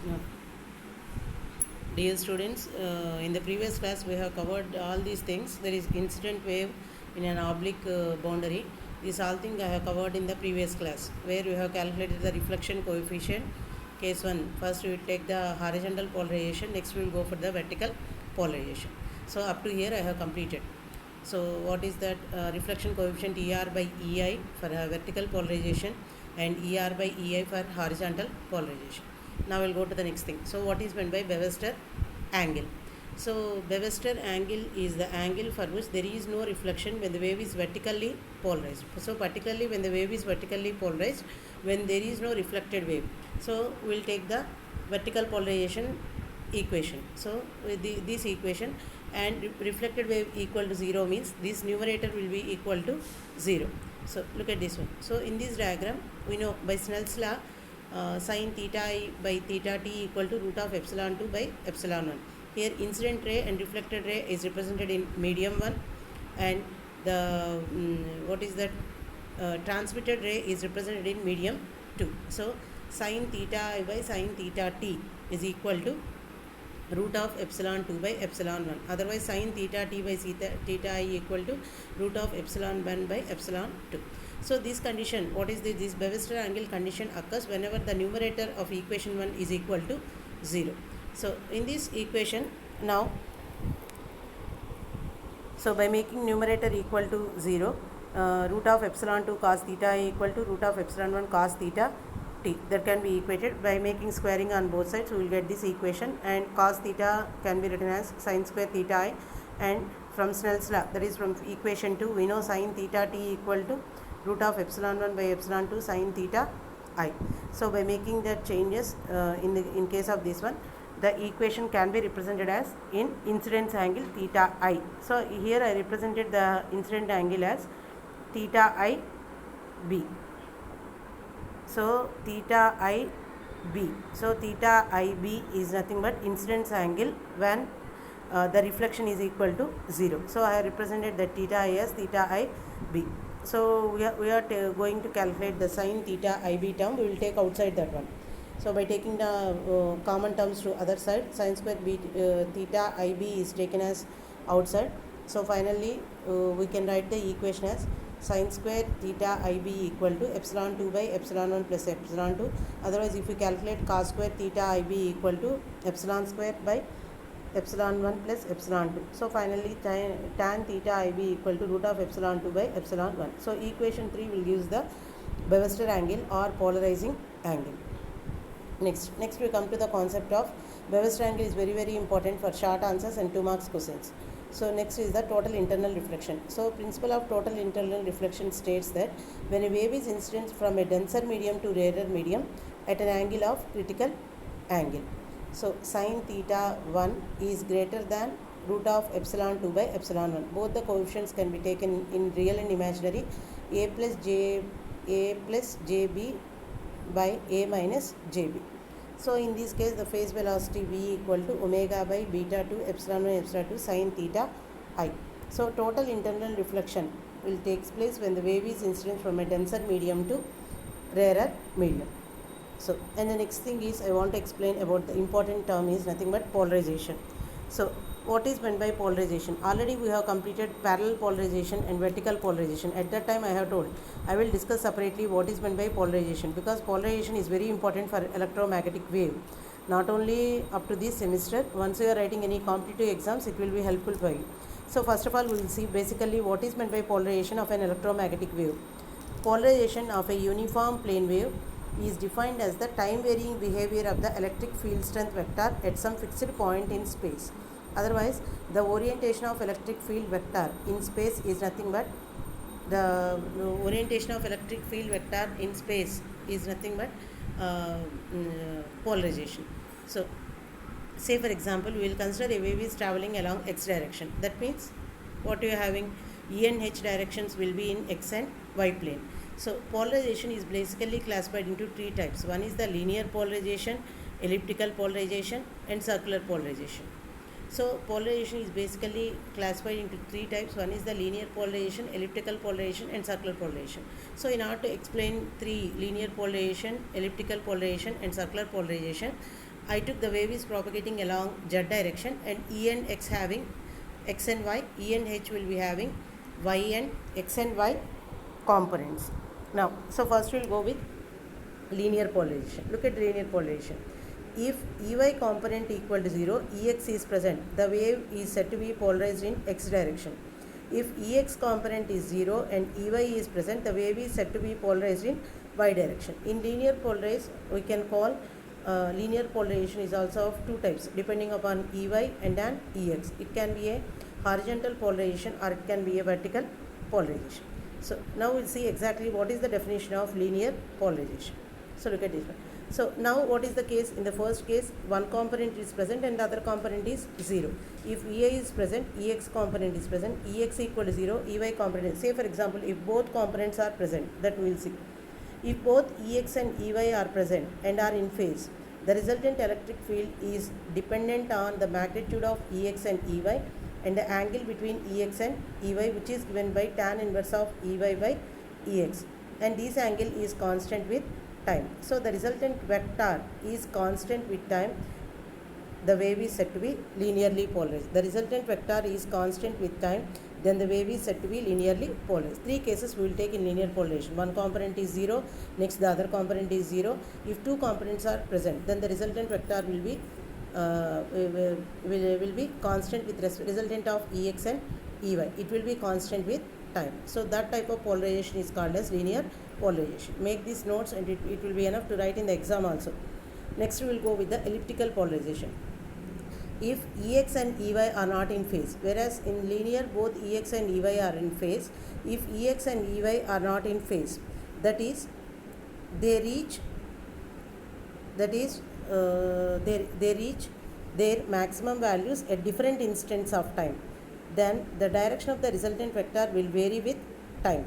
Yeah. Dear students, in the previous class we have covered all these things. There is incident wave in an oblique boundary. These all things I have covered in the previous class, where we have calculated the reflection coefficient. Case 1, first we will take the horizontal polarization, next we will go for the vertical polarization. So up to here I have completed. So what is that reflection coefficient ER by EI for vertical polarization and ER by EI for horizontal polarization. Now we'll go to the next thing. So what is meant by Webster angle? So Webster angle is the angle for which there is no reflection when the wave is vertically polarized. So particularly when the wave is vertically polarized, when there is no reflected wave. So we'll take the vertical polarization equation. So with this equation and reflected wave equal to 0 means this numerator will be equal to 0. So look at this one. So in this diagram we know by Snell's law sin theta I by theta t equal to root of epsilon 2 by epsilon 1. Here incident ray and reflected ray is represented in medium 1 and the what is that transmitted ray is represented in medium 2. So sin theta I by sin theta t is equal to root of epsilon 2 by epsilon 1. Otherwise sin theta t by theta I equal to root of epsilon 1 by epsilon 2. So this condition, what is this Webster angle condition occurs whenever the numerator of equation 1 is equal to 0. So in this equation now, so by making numerator equal to 0, root of epsilon 2 cos theta I equal to root of epsilon 1 cos theta t, that can be equated by making squaring on both sides. We will get this equation, and cos theta can be written as sin square theta I, and from Snell's law, that is from equation 2, we know sin theta t equal to root of epsilon 1 by epsilon 2 sin theta I. So by making that changes in case of this one, the equation can be represented as in incidence angle theta I. So here I represented the incident angle as theta I b. So theta I b. So theta I b is nothing but incidence angle when the reflection is equal to 0. So I have represented the theta I as theta I b. So we are going to calculate the sin theta I b term. We will take outside that one. So by taking the common terms to other side, sin square b theta I b is taken as outside. So finally we can write the equation as sin square theta I b equal to epsilon 2 by epsilon 1 plus epsilon 2. Otherwise, if we calculate cos square theta I b equal to epsilon square by epsilon 1 plus epsilon 2. So finally tan theta I b equal to root of epsilon 2 by epsilon 1. So equation 3 will give the Webster angle or polarizing angle. Next we come to the concept of Webster angle is very important for short answers and 2 marks questions. So next is the total internal reflection. So principle of total internal reflection states that when a wave is incident from a denser medium to rarer medium at an angle of critical angle. So sin theta 1 is greater than root of epsilon 2 by epsilon 1. Both the coefficients can be taken in real and imaginary. A plus jb by a minus jb. So in this case, the phase velocity v equal to omega by beta 2 epsilon 1 epsilon 2 sin theta I. So total internal reflection will take place when the wave is incident from a denser medium to rarer medium. So, and the next thing is I want to explain about the important term is nothing but polarization. So what is meant by polarization? Already we have completed parallel polarization and vertical polarization. At that time I have told I will discuss separately what is meant by polarization, because polarization is very important for electromagnetic wave. Not only up to this semester, once you are writing any competitive exams, it will be helpful for you. So first of all, we will see basically what is meant by polarization of an electromagnetic wave. Polarization of a uniform plane wave is defined as the time varying behavior of the electric field strength vector at some fixed point in space. Otherwise, the orientation of electric field vector in space is nothing but the orientation of electric field vector in space is nothing but polarization. So say for example, we will consider a wave is traveling along x direction. That means what you are having, E and H directions will be in x and y plane. So polarization is basically classified into 3 types. One is the linear polarization, elliptical polarization and circular polarization. So polarization is basically classified into 3 types. One is the linear polarization, elliptical polarization and circular polarization. So in order to explain 3, linear polarization, elliptical polarization and circular polarization, I took the wave is propagating along z direction, and E and X having X and Y, E and H will be having Y and X and Y components. Now, so first we'll go with linear polarization. Look at linear polarization. If Ey component equal to 0, Ex is present. The wave is said to be polarized in X direction. If Ex component is 0 and Ey is present, the wave is said to be polarized in Y direction. In linear polarized, we can call linear polarization is also of two types depending upon Ey and an Ex. It can be a horizontal polarization or it can be a vertical polarization. So now we'll see exactly what is the definition of linear polarization. So look at this one. So now what is the case? In the first case, one component is present and the other component is 0. If Ei is present, Ex component is present, Ex equal to 0, Ey component. Say for example, if both components are present, that we will see. If both Ex and Ey are present and are in phase, the resultant electric field is dependent on the magnitude of Ex and Ey and the angle between Ex and Ey, which is given by tan inverse of Ey by Ex, and this angle is constant with time. So the resultant vector is constant with time. The wave is said to be linearly polarized. The resultant vector is constant with time, then the wave is said to be linearly polarized. Three cases we will take in linear polarization. One component is 0, next the other component is 0. If two components are present, then the resultant vector will be constant with resultant of Ex and Ey. It will be constant with time. So that type of polarization is called as linear polarization. Make these notes and it will be enough to write in the exam also. Next we will go with the elliptical polarization. If Ex and Ey are not in phase, whereas in linear both Ex and Ey are in phase, if Ex and Ey are not in phase, that is they reach their maximum values at different instants of time, then the direction of the resultant vector will vary with time.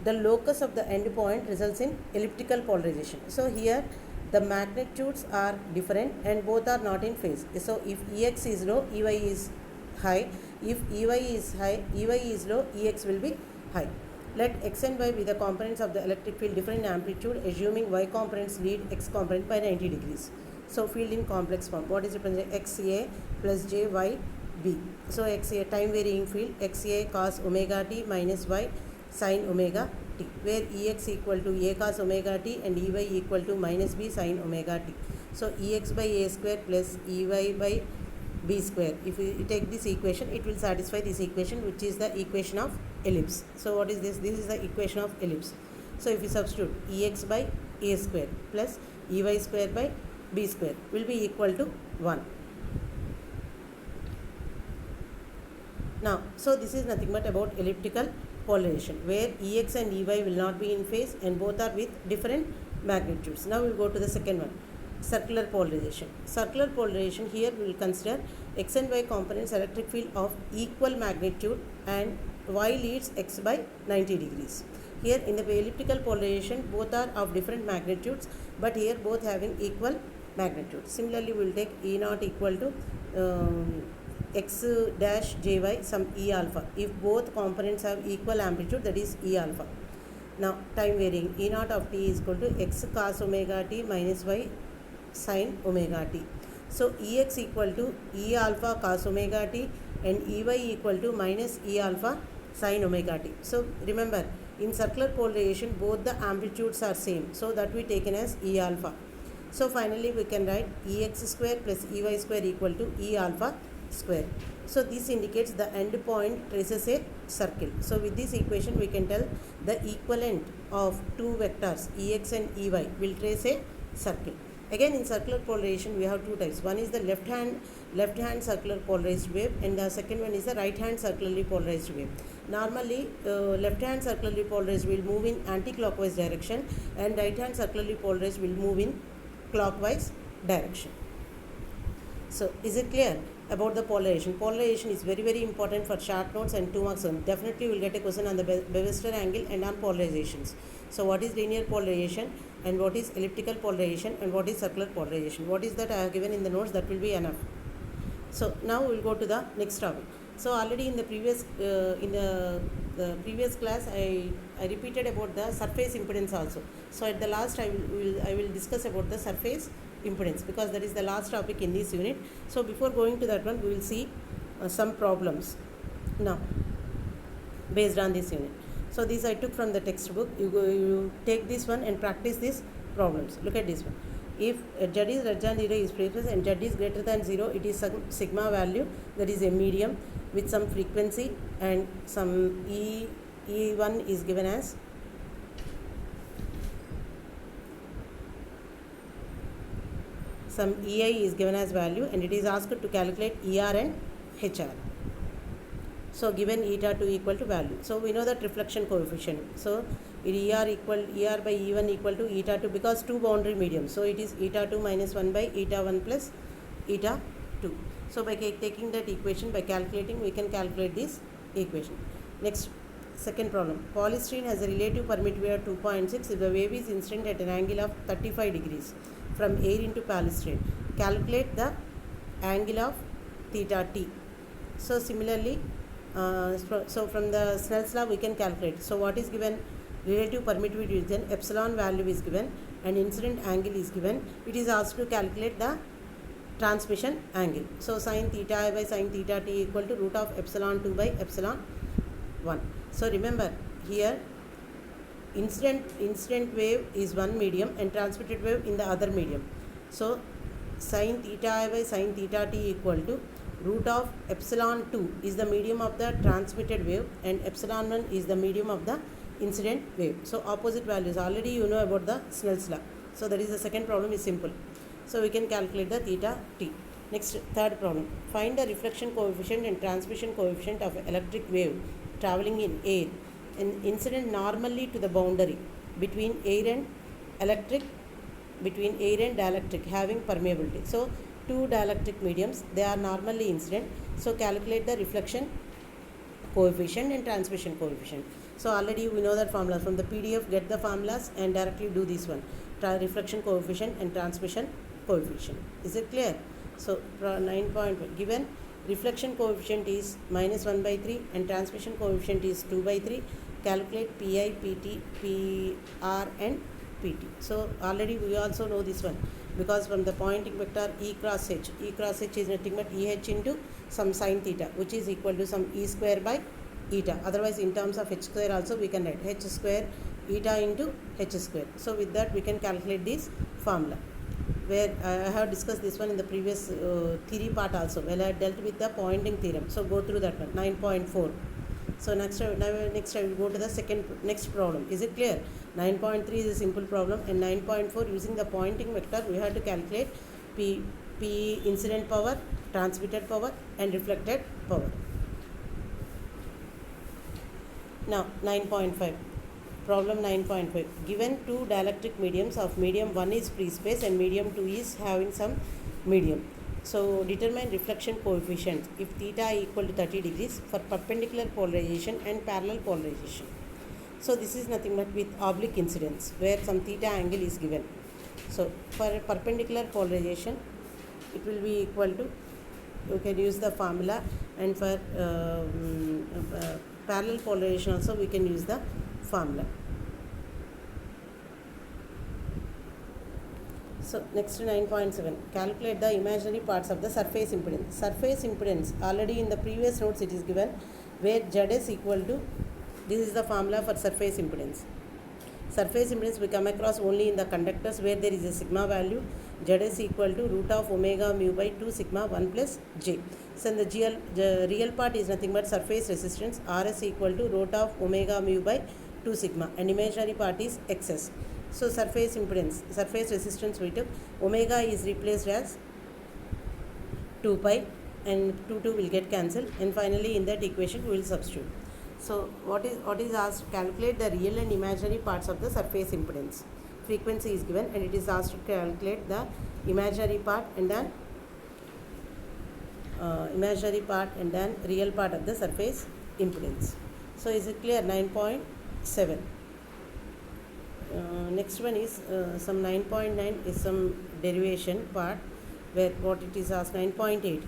The locus of the endpoint results in elliptical polarization. So here the magnitudes are different and both are not in phase. So if Ex is low, Ey is high. If Ey is high, Ey is low, Ex will be high. Let X and Y be the components of the electric field different in amplitude, assuming Y components lead X component by 90 degrees. So field in complex form. What is represented? XA plus JYB. So XA time varying field, XA cos omega t minus Y sin omega t, where Ex equal to A cos omega t and Ey equal to minus B sin omega t. So Ex by A square plus Ey by B square. If we take this equation, it will satisfy this equation, which is the equation of ellipse. So what is this? This is the equation of ellipse. So if we substitute Ex by A square plus Ey square by B square will be equal to 1. Now, so this is nothing but about elliptical polarization, where Ex and Ey will not be in phase and both are with different magnitudes. Now we will go to the second one, circular polarization. Circular polarization, here we will consider X and Y components electric field of equal magnitude and Y leads X by 90 degrees. Here in the elliptical polarization, both are of different magnitudes, but here both having equal magnitude. Similarly, we will take E naught equal to X dash jy some E alpha. If both components have equal amplitude, that is E alpha. Now time varying, E naught of t is equal to X cos omega t minus Y sin omega t. So Ex equal to E alpha cos omega t and Ey equal to minus E alpha sin omega t. So remember, in circular polarization both the amplitudes are same, so that we taken as E alpha. So finally we can write Ex square plus Ey square equal to E alpha square. So this indicates the end point traces a circle. So with this equation we can tell the equivalent of two vectors Ex and Ey will trace a circle. Again, in circular polarization we have two types. One is the left hand circular polarized wave, and the second one is the right hand circularly polarized wave. Normally left hand circularly polarized will move in anti-clockwise direction and right hand circularly polarized will move in clockwise direction. So is it clear about the polarization? Polarization is very, very important for short notes and 2 marks. Definitely you will get a question on the Webster angle and on polarizations. So what is linear polarization and what is elliptical polarization and what is circular polarization? What is that I have given in the notes, that will be enough. So now we will go to the next topic. So already in the previous previous class I repeated about the surface impedance also. So at the last I will discuss about the surface impedance, because that is the last topic in this unit. So before going to that one, we will see some problems now based on this unit. So these I took from the textbook. You take this one and practice these problems. Look at this one. If Z is less than 0 is frequency and Z is greater than 0, it is some sigma value, that is a medium with some frequency, and some E1 is given as some EI is given as value, and it is asked to calculate ER and HR. So given eta 2 equal to value. So we know that reflection coefficient. So ER by E1 equal to eta 2, because two boundary medium. So it is eta 2 minus 1 by eta 1 plus eta 2. So by taking that equation, by calculating, we can calculate this equation. Next, second problem. Polystyrene has a relative permittivity of 2.6 if the wave is incident at an angle of 35 degrees from air into polystyrene. Calculate the angle of theta t. So similarly, so from the Snell's law we can calculate. So what is given? Relative permittivity is given, epsilon value is given, and incident angle is given. It is asked to calculate the transmission angle. So sin theta I by sin theta t equal to root of epsilon 2 by epsilon 1. So remember here, incident wave is one medium and transmitted wave in the other medium. So sin theta I by sin theta t equal to root of epsilon 2 is the medium of the transmitted wave, and epsilon 1 is the medium of the incident wave. So opposite values, already you know about the Snell's law. So that is the second problem, is simple. So we can calculate the theta t. Next, third problem. Find the reflection coefficient and transmission coefficient of electric wave traveling in air and incident normally to the boundary between air and dielectric having permeability. So two dielectric mediums, they are normally incident. So calculate the reflection coefficient and transmission coefficient. So already we know that formula from the PDF. Get the formulas and directly do this one. Reflection coefficient and transmission coefficient. Is it clear? So 9.1 given reflection coefficient is minus 1 by 3 and transmission coefficient is 2 by 3. Calculate Pi, Pt, Pr and Pt. So already we also know this one, because from the Poynting vector E cross H is nothing but EH into some sin theta, which is equal to some E square by eta. Otherwise in terms of H square also we can write H square eta into H square. So with that we can calculate this formula, where I have discussed this one in the previous theory part also, when I dealt with the Poynting theorem. So go through that one. 9.4. So next I will go to the next problem. Is it clear? 9.3 is a simple problem, and 9.4 using the Poynting vector we have to calculate P incident power, transmitted power and reflected power. Now 9.5. Problem 9.5. Given two dielectric mediums of medium 1 is free space and medium 2 is having some medium. So determine reflection coefficient if theta equal to 30 degrees for perpendicular polarization and parallel polarization. So this is nothing but with oblique incidence, where some theta angle is given. So for perpendicular polarization, it will be equal to, you can use the formula, and for parallel polarization also we can use the formula. So next 9.7. Calculate the imaginary parts of the surface impedance. Surface impedance, already in the previous notes it is given, where Zs equal to, this is the formula for surface impedance. Surface impedance we come across only in the conductors, where there is a sigma value. Zs equal to root of omega mu by 2 sigma 1 plus j. So in the real part is nothing but surface resistance. Rs equal to root of omega mu by 2 sigma, and imaginary part is xs. So surface impedance, surface resistance we took, omega is replaced as 2 pi, and 2 will get cancelled, and finally in that equation we will substitute. So what is asked? Calculate the real and imaginary parts of the surface impedance. Frequency is given, and it is asked to calculate the imaginary part and then real part of the surface impedance. So is it clear? 9.7. Next one is some 9.9 is some derivation part, where what it is asked. 9.8.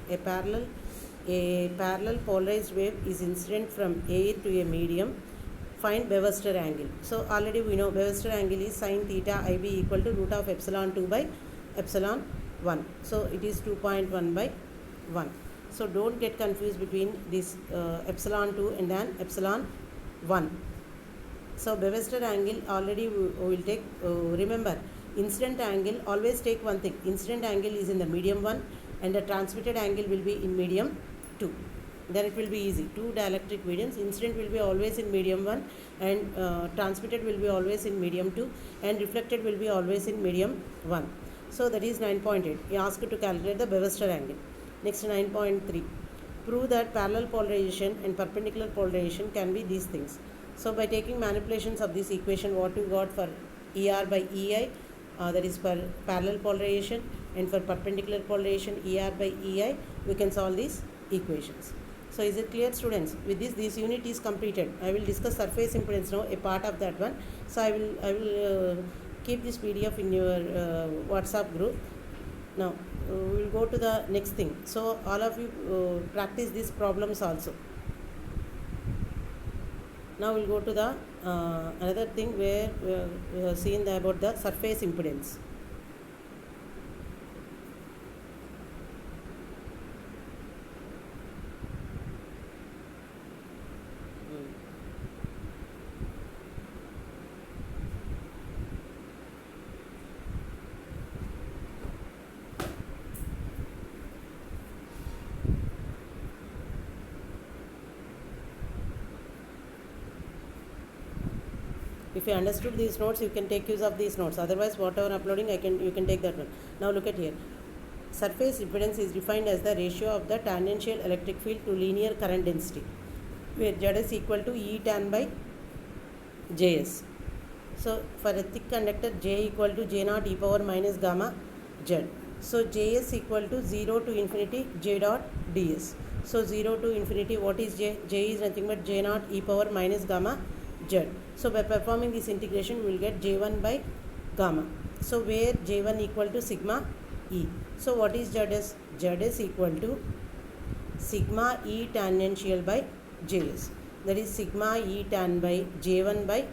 A parallel polarized wave is incident from air to a medium. Find Webster angle. So already we know Webster angle is sin theta IB equal to root of epsilon 2 by epsilon 1. So it is 2.1 by 1. So don't get confused between this epsilon 2 and then epsilon 1. So Bewester angle already we will take, remember incident angle, always take one thing, incident angle is in the medium 1 and the transmitted angle will be in medium 2. Then it will be easy. Two dielectric mediums, incident will be always in medium 1 and transmitted will be always in medium 2 and reflected will be always in medium 1. So that is 9.8. He asked to calculate the Bewester angle. Next 9.3. Prove that parallel polarization and perpendicular polarization can be these things. So by taking manipulations of this equation, what we got for ER by EI, that is for parallel polarization, and for perpendicular polarization ER by EI, we can solve these equations. So is it clear, students? With this unit is completed. I will discuss surface impedance now, a part of that one. So I will keep this PDF in your WhatsApp group. Now we will go to the next thing. So all of you practice these problems also. Now we'll go to the another thing where we have seen about the surface impedance. If you understood these notes, you can take use of these notes. Otherwise, whatever I'm uploading, you can take that one. Now look at here. Surface impedance is defined as the ratio of the tangential electric field to linear current density, where Z is equal to E tan by Js. So for a thick conductor, J equal to J naught e power minus gamma Z. So Js equal to 0 to infinity J dot ds. So 0 to infinity, what is J? J is nothing but J naught e power minus gamma Z. So by performing this integration, we will get J1 by gamma. So where J1 equal to sigma E. So what is Zs? Zs equal to sigma E tangential by Js. That is sigma E tan by J1 by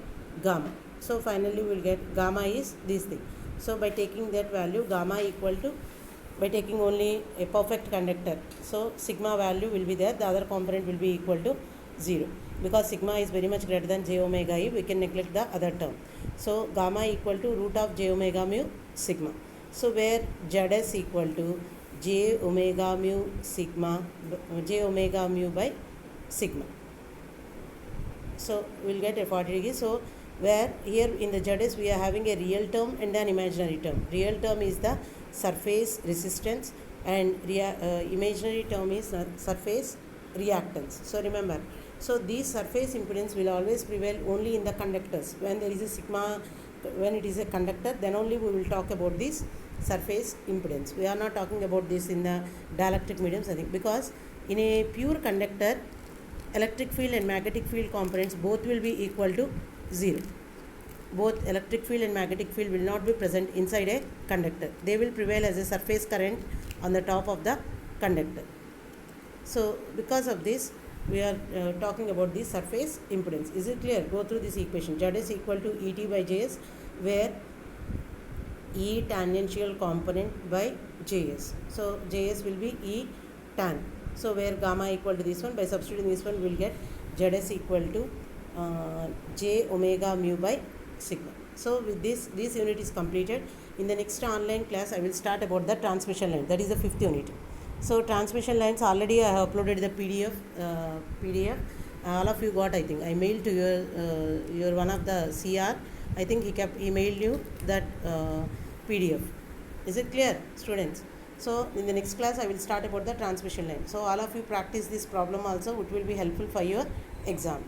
gamma. So finally we will get gamma is this thing. So by taking that value, gamma equal to, by taking only a perfect conductor, so sigma value will be there, the other component will be equal to 0. Because sigma is very much greater than j omega e, we can neglect the other term. So gamma equal to root of j omega mu sigma. So where Zs equal to j omega mu sigma, j omega mu by sigma. So we will get a 40 degree. So where here in the Zs we are having a real term and an imaginary term. Real term is the surface resistance and imaginary term is surface reactance. So remember, so these surface impedance will always prevail only in the conductors. When there is a sigma, when it is a conductor, then only we will talk about this surface impedance. We are not talking about this in the dielectric mediums, I think, because in a pure conductor, electric field and magnetic field components both will be equal to 0. Both electric field and magnetic field will not be present inside a conductor. They will prevail as a surface current on the top of the conductor. So because of this, we are talking about the surface impedance. Is it clear? Go through this equation. Z is equal to Et by Js, where E tangential component by Js. So Js will be E tan. So where gamma equal to this one, by substituting this one, we will get Zs equal to j omega mu by sigma. So with this unit is completed. In the next online class, I will start about the transmission line. That is the 5th unit. So transmission lines, already I have uploaded the PDF. All of you got, I think. I mailed to your one of the CR. I think he emailed you that PDF. Is it clear, students? So in the next class, I will start about the transmission line. So all of you practice this problem also. It will be helpful for your exam.